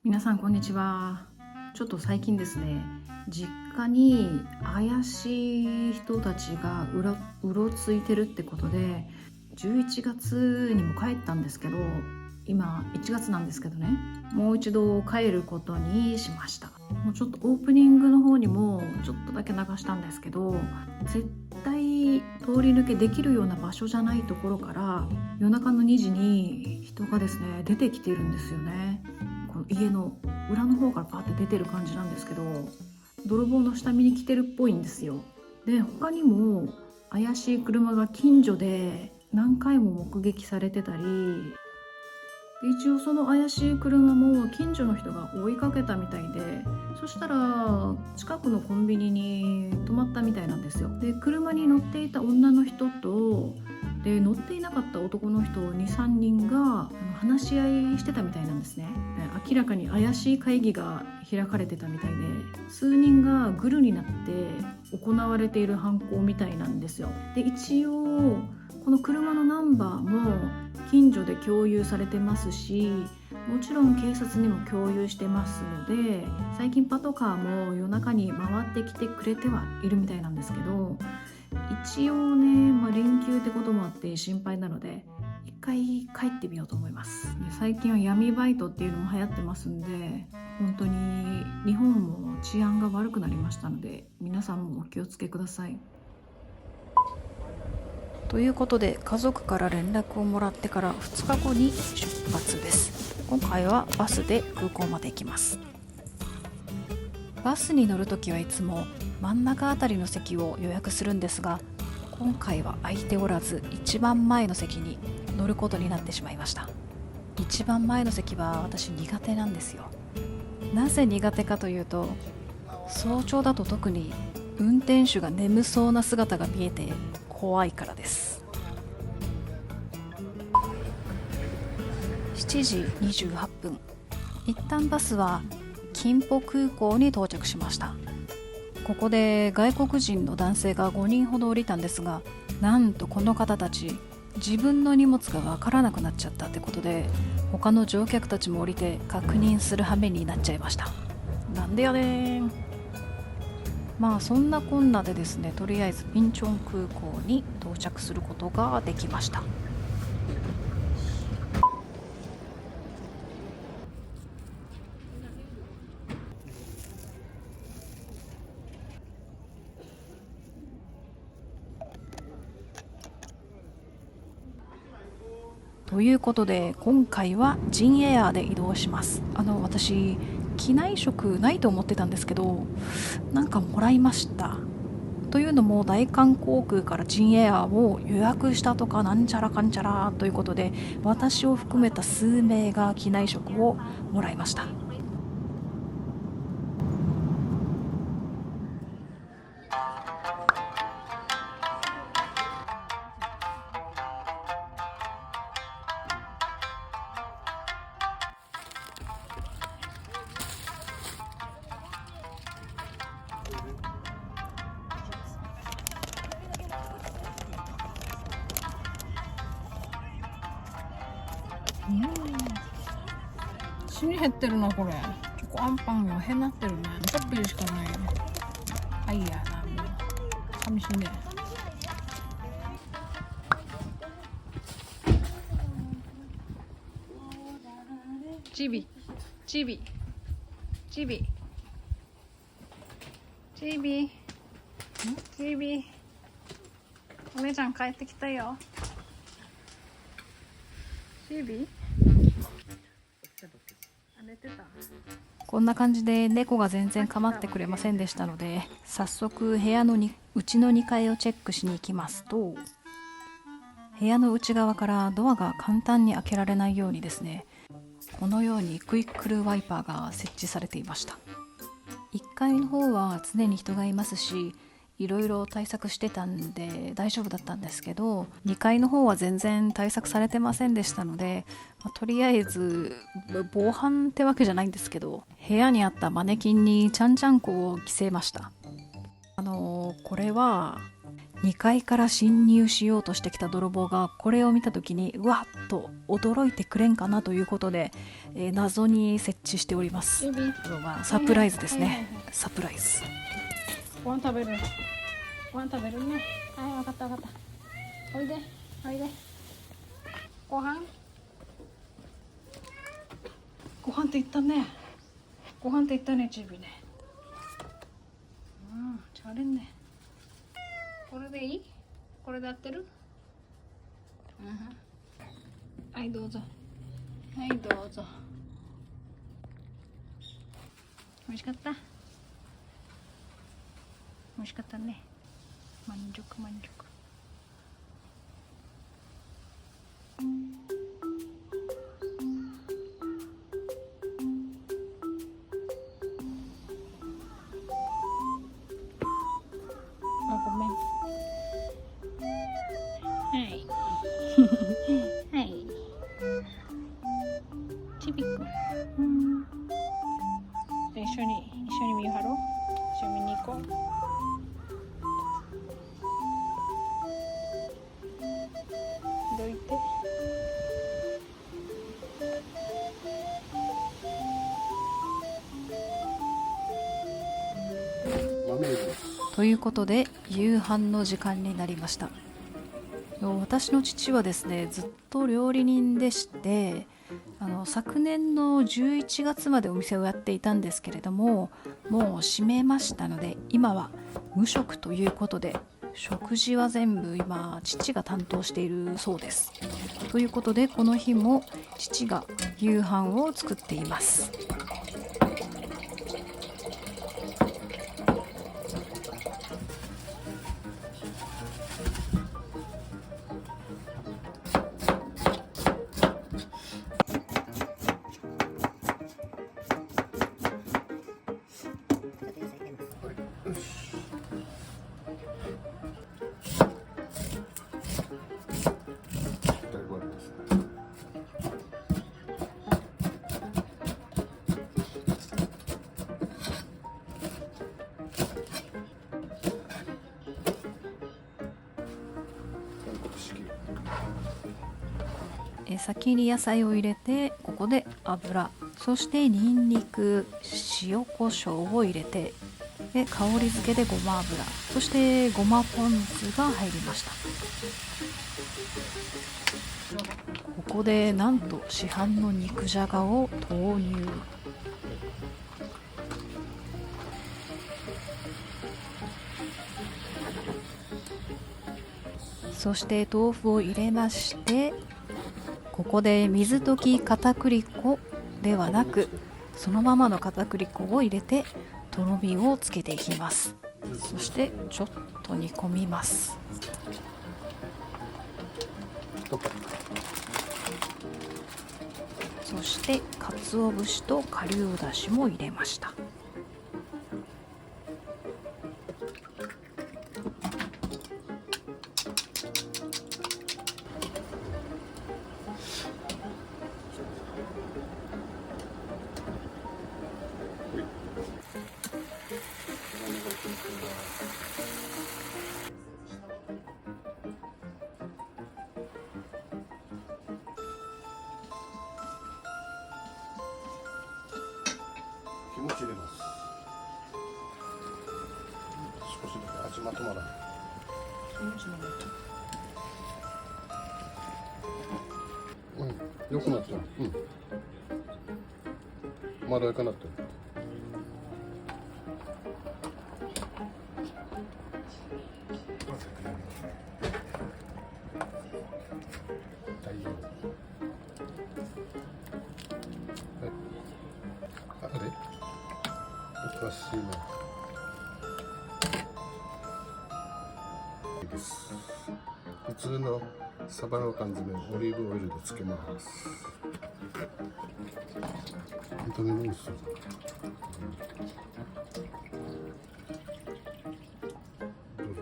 皆さんこんにちは。ちょっと最近ですね、実家に怪しい人たちがうろついてるってことで、11月にも帰ったんですけど、今1月なんですけどね、もう一度帰ることにしました。もうちょっとオープニングの方にもちょっとだけ流したんですけど、絶対通り抜けできるような場所じゃないところから夜中の2時に人がですね出てきているんですよね。この家の裏の方からパーって出てる感じなんですけど、泥棒の下見に来てるっぽいんですよ。で、他にも怪しい車が近所で何回も目撃されてたり、一応その怪しい車も近所の人が追いかけたみたいで、そしたら近くのコンビニに止まったみたいなんですよ。で、車に乗っていた女の人とで乗っていなかった男の人2、3人が話し合いしてたみたいなんですね。明らかに怪しい会議が開かれてたみたいで、数人がグルになって行われている犯行みたいなんですよ。で、一応この車のナンバーも近所で共有されてますし、もちろん警察にも共有してますので、最近パトカーも夜中に回ってきてくれてはいるみたいなんですけど、一応ね、連休ってこともあって心配なので一回帰ってみようと思います。で、最近は闇バイトっていうのも流行ってますんで、本当に日本も治安が悪くなりましたので、皆さんもお気をつけください。ということで、家族から連絡をもらってから2日後に出発です。今回はバスで空港まで行きます。バスに乗るときはいつも真ん中あたりの席を予約するんですが、今回は空いておらず一番前の席に乗ることになってしまいました。一番前の席は私苦手なんですよ。なぜ苦手かというと、早朝だと特に運転手が眠そうな姿が見えて怖いからです。7時28分、一旦バスは金浦空港に到着しました。ここで外国人の男性が5人ほど降りたんですが、なんとこの方たち自分の荷物が分からなくなっちゃったってことで、他の乗客たちも降りて確認する羽目になっちゃいました。なんでやねん。そんなこんなでですね、とりあえずインチョン空港に到着することができました。ということで、今回はジンエアーで移動します。私機内食ないと思ってたんですけど、なんかもらいました。というのも、大韓航空からジンエアーを予約したとかなんちゃらかんちゃらということで、私を含めた数名が機内食をもらいました。死に減ってるなこれ。チョコアンパンがへなってるね。ちょっぴりしかないよ。はいやな、もう寂しいね。チビチビチビチビチビ、お姉ちゃん帰ってきたよ。チビ寝てた。こんな感じで猫が全然構ってくれませんでしたので、早速部屋のうちの2階をチェックしに行きますと、部屋の内側からドアが簡単に開けられないようにですね、このようにクイックルワイパーが設置されていました。1階の方は常に人がいますし、いろいろ対策してたんで大丈夫だったんですけど、2階の方は全然対策されてませんでしたので、とりあえず防犯ってわけじゃないんですけど、部屋にあったマネキンにちゃんちゃんこを着せました。これは2階から侵入しようとしてきた泥棒がこれを見た時にうわっと驚いてくれんかなということで、謎に設置しております。サプライズですね。サプライズ。ご飯食べる。ご飯食べるね。はい、わかったわかった。おいで、おいで。ご飯って言ったね。ご飯って言ったね、チビね。チャレンね。これでいい？これで合ってる？はい、どうぞ。はい、どうぞ。美味しかった？美味しかったね。満足満足。あ、ごめん。はい。はい。ちびくん。で一緒に見よはろう。一緒に見に行こう。どいて。ということで夕飯の時間になりました。私の父はですね、ずっと料理人でして、昨年の11月までお店をやっていたんですけれども、もう閉めましたので今は無職ということで、食事は全部今父が担当しているそうです。ということでこの日も父が夕飯を作っています。先に野菜を入れて、ここで油、そしてニンニク、塩コショウを入れて、で香り付けでごま油、そしてごまポン酢が入りました。ここでなんと市販の肉じゃがを投入。そして豆腐を入れまして、ここで水溶き片栗粉ではなくそのままの片栗粉を入れてとろみをつけていきます。そしてちょっと煮込みます。そして鰹節と顆粒だしも入れました。気持ち入れます。少しだけ味まとまらない。良くなってる。まろやかなってる。大丈夫。はい。あれ？おかしいな。です。普通のサバの缶詰オリーブオイルでつけます。本当に美味しそうだ。どうぞ。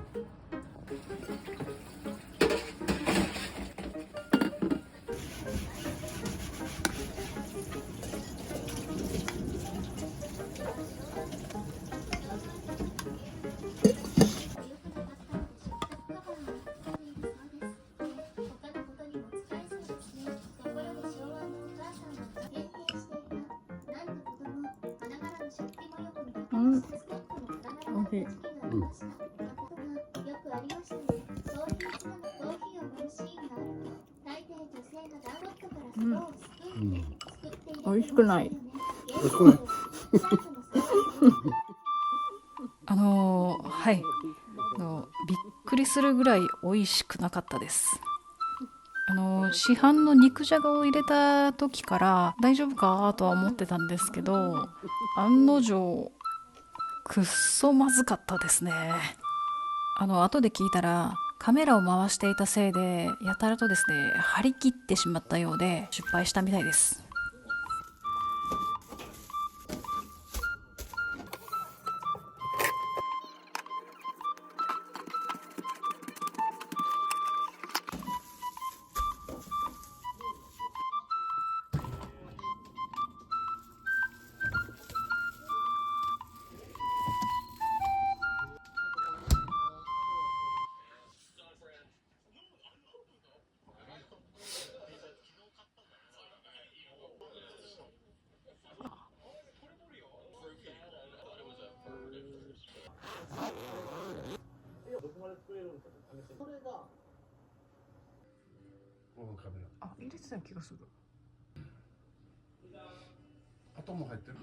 ん、おいしい。うん。よくありましたね。そういう人のコーヒーを飲むシーンがあると、大抵女性がダーマットからストローをスプーンですくって入れていますよね。美味しくない。美味しくない。はいびっくりするぐらい美味しくなかったです。市販の肉じゃがを入れた時から大丈夫かとは思ってたんですけど、案の定くっそまずかったですね。後で聞いたらカメラを回していたせいでやたらとですね張り切ってしまったようで失敗したみたいです。このカメラ。あ、入れてた気がする。あとも入ってる。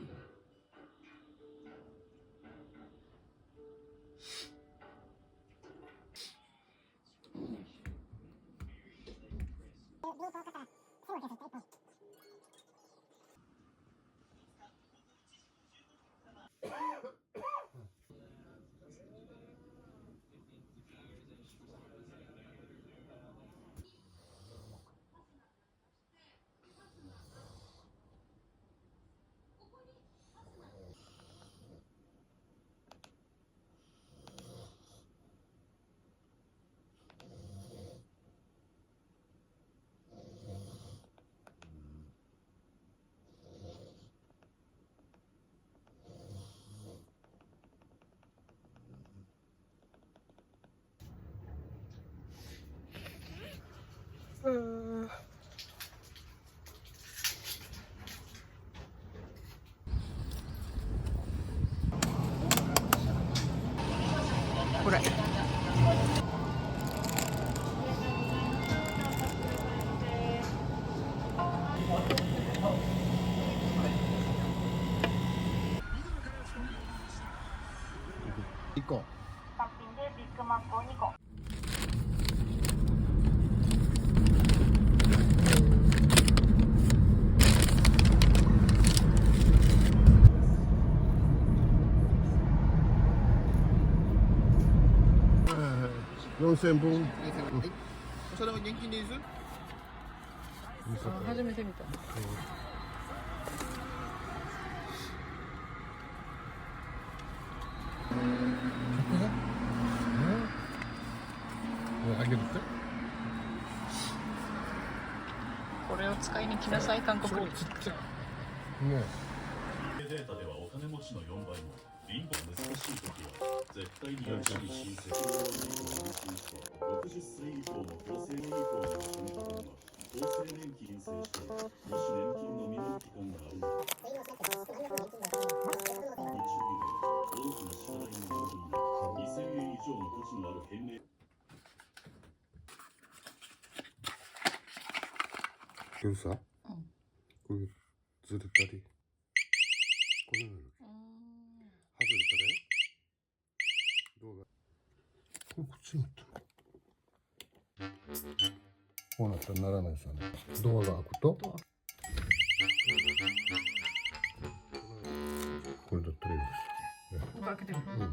これ。行こ単品でビッグマックを2個。う。4000分。それは現金でいいです？初めて見た。あげるって。これを使いに来なさい、韓国に。ちっちゃい。ね。データではお金持ちの4倍も貧乏難しい時は絶対に役所に申請する60歳以降の厚生以降の死に方は厚生年金申請してもし年金の未納期間があるのか日主義で多くの支払いのもとに2000円以上の土地のある返礼けどさ、こういうずれたりこのように外れたらよ動画こっちになったのこうなったらならないですよね。ドアが開くとこれだったらいいです。ここ開けてみる。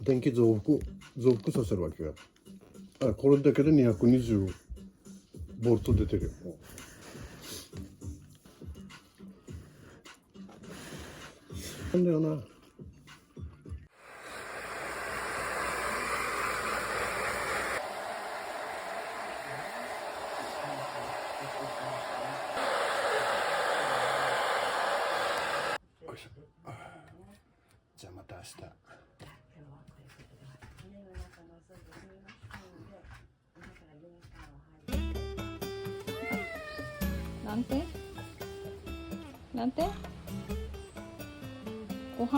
電気増幅させるわけよ。これだけで220ボルト出てるよ。なんだよな。じゃあまた明日。なんてなんてご飯ち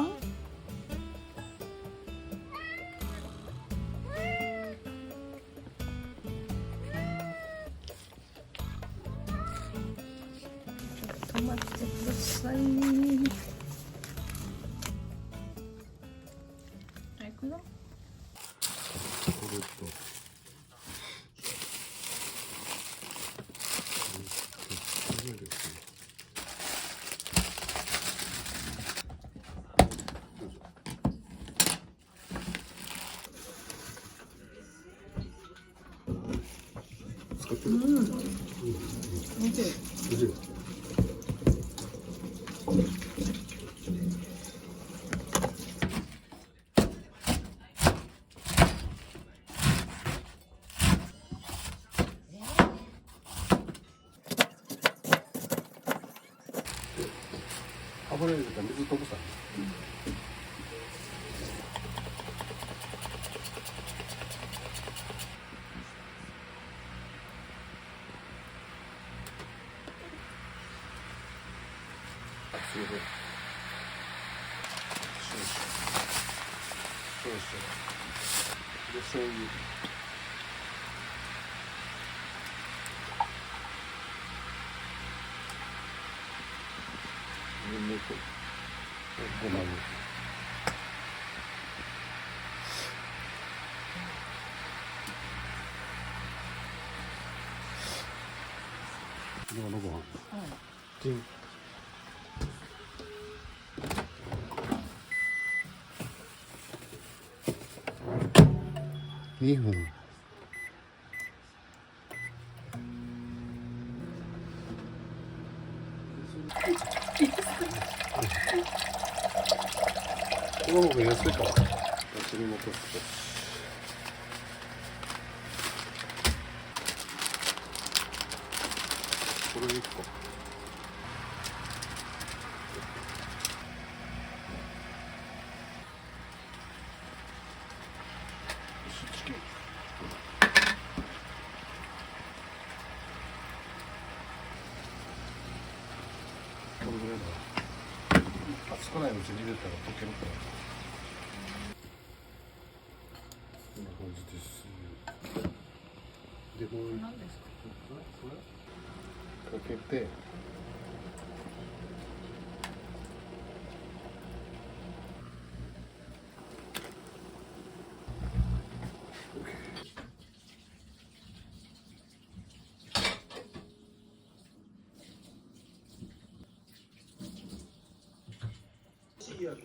ょっと待ってください。はい、行くぞ。使ってる。おいしい。油入れたら水飛ぶさ。で醤油。ニンニク。ごま油。今のご飯。チン。2分。この方が安いから。次も取って。これ1個。これぐらいだ。熱くないうちに入れたら溶けるから。こんな感じです。で、これ何ですか？かけて。いいやつ。